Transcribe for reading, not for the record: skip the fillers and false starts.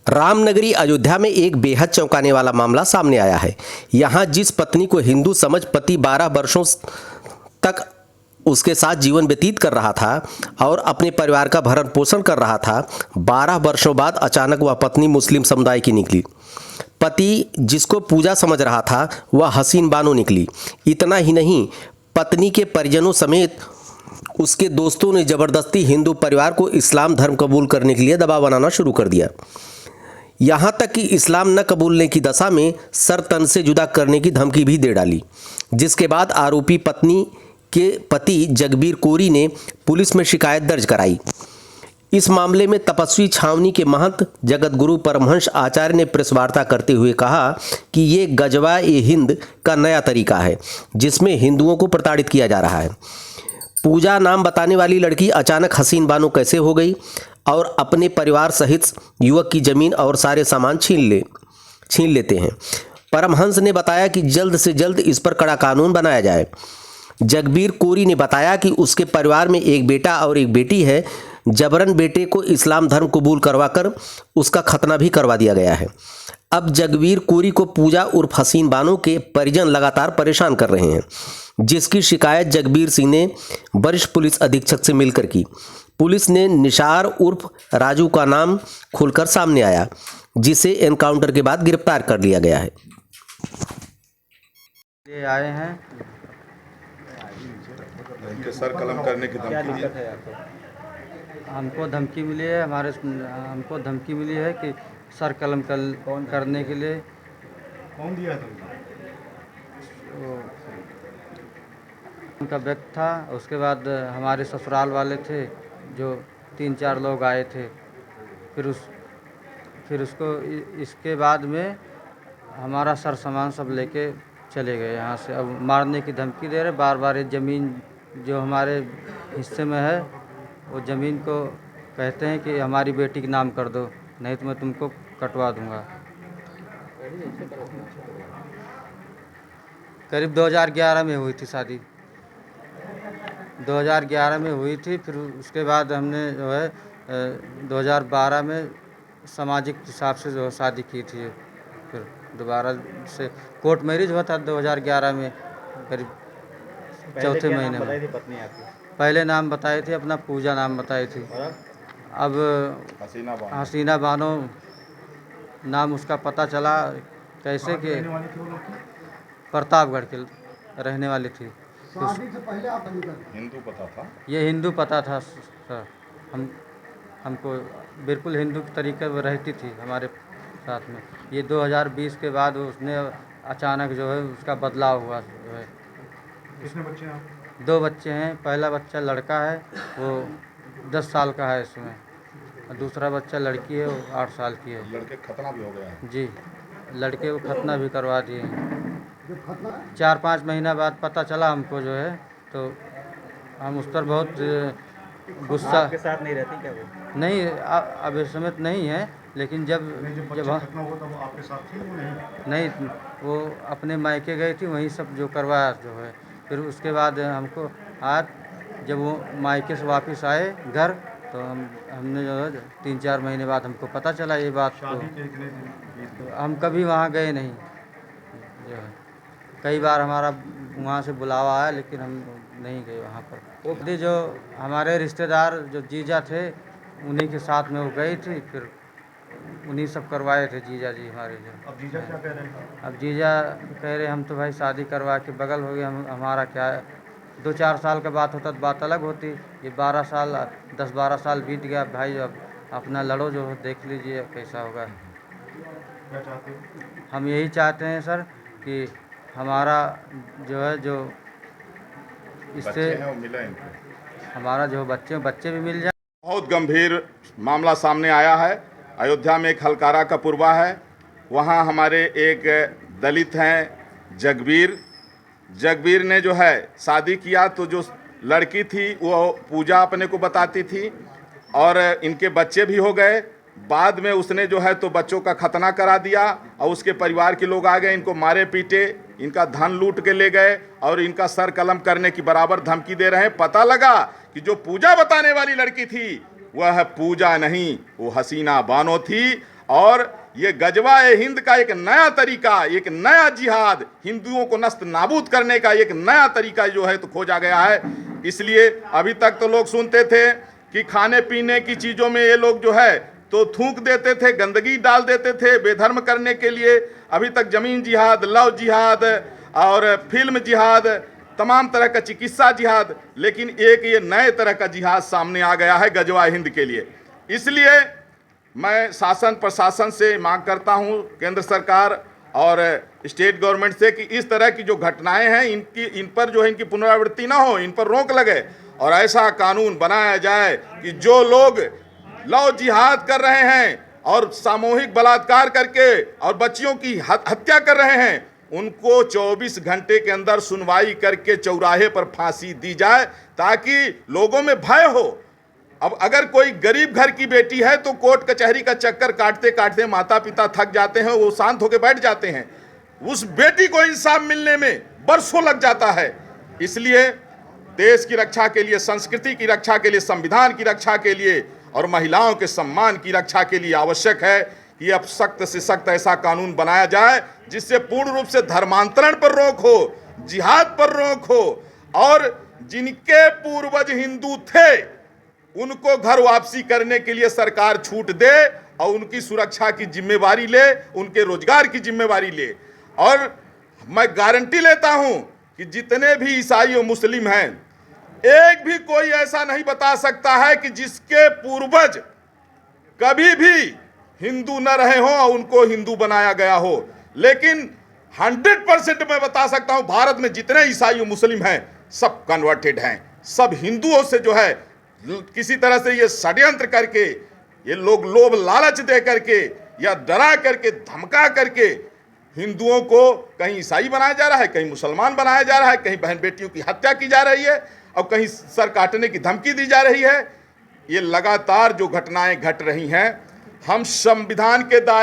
रामनगरी अयोध्या में एक बेहद चौंकाने वाला मामला सामने आया है। यहाँ जिस पत्नी को हिंदू समझ पति 12 वर्षों तक उसके साथ जीवन व्यतीत कर रहा था और अपने परिवार का भरण पोषण कर रहा था, 12 वर्षों बाद अचानक वह पत्नी मुस्लिम समुदाय की निकली। पति जिसको पूजा समझ रहा था वह हसीन बानो निकली। इतना ही नहीं, पत्नी के परिजनों समेत उसके दोस्तों ने ज़बरदस्ती हिंदू परिवार को इस्लाम धर्म कबूल करने के लिए दबाव बनाना शुरू कर दिया। यहाँ तक कि इस्लाम न कबूलने की दशा में सर तन से जुदा करने की धमकी भी दे डाली, जिसके बाद आरोपी पत्नी के पति जगबीर कोरी ने पुलिस में शिकायत दर्ज कराई। इस मामले में तपस्वी छावनी के महंत जगत गुरु परमहंस आचार्य ने प्रेस वार्ता करते हुए कहा कि ये गजवा ए हिंद का नया तरीका है जिसमें हिंदुओं को प्रताड़ित किया जा रहा है। पूजा नाम बताने वाली लड़की अचानक हसीन बानो कैसे हो गई और अपने परिवार सहित युवक की ज़मीन और सारे सामान छीन लेते हैं। परमहंस ने बताया कि जल्द से जल्द इस पर कड़ा कानून बनाया जाए। जगबीर कोरी ने बताया कि उसके परिवार में एक बेटा और एक बेटी है। जबरन बेटे को इस्लाम धर्म कबूल करवाकर उसका खतना भी करवा दिया गया है। अब जगबीर कोरी को पूजा उर्फ हसीन बानो के परिजन लगातार परेशान कर रहे हैं, जिसकी शिकायत जगबीर सिंह ने वरिष्ठ पुलिस अधीक्षक से मिलकर की। पुलिस ने निशार उर्फ राजू का नाम खुलकर सामने आया, जिसे एनकाउंटर के बाद गिरफ्तार कर लिया गया है। ये आए हैं इनके सर कलम करने की धमकी दी है। हमको धमकी मिली है, हमको धमकी मिली है कि सर कलम करने के लिए। कौन दिया धमकी? उनका व्यक्ति था। उसके बाद हमारे ससुराल वाले थे जो 3-4 लोग आए थे। फिर उसको इसके बाद में हमारा सर सामान सब लेके चले गए यहाँ से। अब मारने की धमकी दे रहे, बार बार ये ज़मीन जो हमारे हिस्से में है वो ज़मीन को कहते हैं कि हमारी बेटी के नाम कर दो, नहीं तो मैं तुमको कटवा दूंगा। करीब 2011 में हुई थी शादी, 2011 में हुई थी। फिर उसके बाद हमने जो है 2012 में सामाजिक हिसाब से जो शादी की थी। फिर दोबारा से कोर्ट मैरिज हुआ था 2011 में, करीब चौथे महीने में। पहले नाम बताए थे अपना, पूजा नाम बताई थी। अब हसीना बानो नाम उसका पता चला कैसे कि प्रतापगढ़ के रहने वाली थी। हिंदू पता था? ये हिंदू पता था सर। हमको बिल्कुल हिंदू के तरीके से रहती थी हमारे साथ में। ये 2020 के बाद उसने अचानक जो है उसका बदलाव हुआ जो है। कितने बच्चे हैं? 2 बच्चे हैं। पहला बच्चा लड़का है, वो 10 साल का है इसमें, और दूसरा बच्चा लड़की है, वो 8 साल की है। लड़के खतना भी हो गया है? जी, लड़के को खतना भी करवा दिए हैं। 4-5 महीना बाद पता चला हमको जो है, तो हम उस पर बहुत गुस्सा। आपके साथ नहीं रहती क्या वो? नहीं, अब इस समय नहीं है, लेकिन जब खतना हुआ तब आपके साथ थी वो? नहीं, वो अपने मायके गई थी, वहीं सब जो करवाया जो है। फिर उसके बाद हमको आज जब वो मायके से वापस आए घर, तो हमने जो है 3-4 महीने बाद हमको पता चला ये बात। तो हम कभी वहाँ गए नहीं जो है। कई बार हमारा वहाँ से बुलावा आया, लेकिन हम नहीं गए वहाँ पर। जो हमारे रिश्तेदार जो जीजा थे उन्हीं के साथ में वो गई थी, फिर उन्हीं सब करवाए थे जीजा जी हमारे जो। अब जीजा क्या कह रहे हैं? अब जीजा कह रहे हम तो भाई शादी करवा के बगल हो गए, हमारा क्या है। 2-4 साल का बात होता तो बात अलग होती। ये 12 साल 10-12 साल बीत गया भाई। अब अपना लड़ो जो देख लीजिए कैसा होगा। क्या चाहते हो? हम यही चाहते हैं सर कि हमारा जो है जो इससे मिला इनको, हमारा जो बच्चे भी मिल जाए। बहुत गंभीर मामला सामने आया है। अयोध्या में एक हलकारा का पुरवा है, वहाँ हमारे एक दलित हैं जगबीर ने जो है शादी किया, तो जो लड़की थी वो पूजा अपने को बताती थी और इनके बच्चे भी हो गए। बाद में उसने जो है तो बच्चों का खतना करा दिया और उसके परिवार के लोग आ गए, इनको मारे पीटे, इनका धन लूट के ले गए और इनका सर कलम करने की बराबर धमकी दे रहे हैं। पता लगा कि जो पूजा बताने वाली लड़की थी वह पूजा नहीं, वो हसीना बानो थी और ये गजवा-ए हिंद का एक नया तरीका, एक नया जिहाद, हिंदुओं को नस्त नाबूद करने का एक नया तरीका जो है तो खोजा गया है। इसलिए अभी तक तो लोग सुनते थे कि खाने पीने की चीज़ों में ये लोग जो है तो थूक देते थे, गंदगी डाल देते थे बेधर्म करने के लिए। अभी तक जमीन जिहाद, लव जिहाद और फिल्म जिहाद, तमाम तरह का चिकित्सा जिहाद, लेकिन एक ये नए तरह का जिहाद सामने आ गया है गजवा हिंद के लिए। इसलिए मैं शासन प्रशासन से मांग करता हूं, केंद्र सरकार और स्टेट गवर्नमेंट से, कि इस तरह की जो घटनाएं हैं इन पर जो है इनकी पुनरावृत्ति ना हो, इन पर रोक लगे और ऐसा कानून बनाया जाए कि जो लोग लव जिहाद कर रहे हैं और सामूहिक बलात्कार करके और बच्चियों की हत्या कर रहे हैं, उनको 24 घंटे के अंदर सुनवाई करके चौराहे पर फांसी दी जाए, ताकि लोगों में भय हो। अब अगर कोई गरीब घर की बेटी है तो कोर्ट कचहरी का चक्कर काटते काटते माता पिता थक जाते हैं, वो शांत होकर बैठ जाते हैं। उस बेटी को इंसाफ मिलने में बरसों लग जाता है। इसलिए देश की रक्षा के लिए, संस्कृति की रक्षा के लिए, संविधान की रक्षा के लिए और महिलाओं के सम्मान की रक्षा के लिए आवश्यक है कि अब सख्त से सख्त ऐसा कानून बनाया जाए जिससे पूर्ण रूप से धर्मांतरण पर रोक हो, जिहाद पर रोक हो, और जिनके पूर्वज हिंदू थे उनको घर वापसी करने के लिए सरकार छूट दे और उनकी सुरक्षा की जिम्मेवारी ले, उनके रोजगार की जिम्मेवारी ले। और मैं गारंटी लेता हूं कि जितने भी ईसाई और मुस्लिम हैं, एक भी कोई ऐसा नहीं बता सकता है कि जिसके पूर्वज कभी भी हिंदू न रहे हों और उनको हिंदू बनाया गया हो। लेकिन 100% मैं बता सकता हूं, भारत में जितने ईसाई और मुस्लिम हैं सब कन्वर्टेड हैं। सब हिंदुओं से जो है किसी तरह से ये षड्यंत्र करके, ये लोग लोभ लालच दे करके या डरा करके, धमका करके हिंदुओं को कहीं ईसाई बनाया जा रहा है, कहीं मुसलमान बनाया जा रहा है, कहीं बहन बेटियों की हत्या की जा रही है और कहीं सर काटने की धमकी दी जा रही है। ये लगातार जो घटनाएं घट रही हैं, हम संविधान के दायरे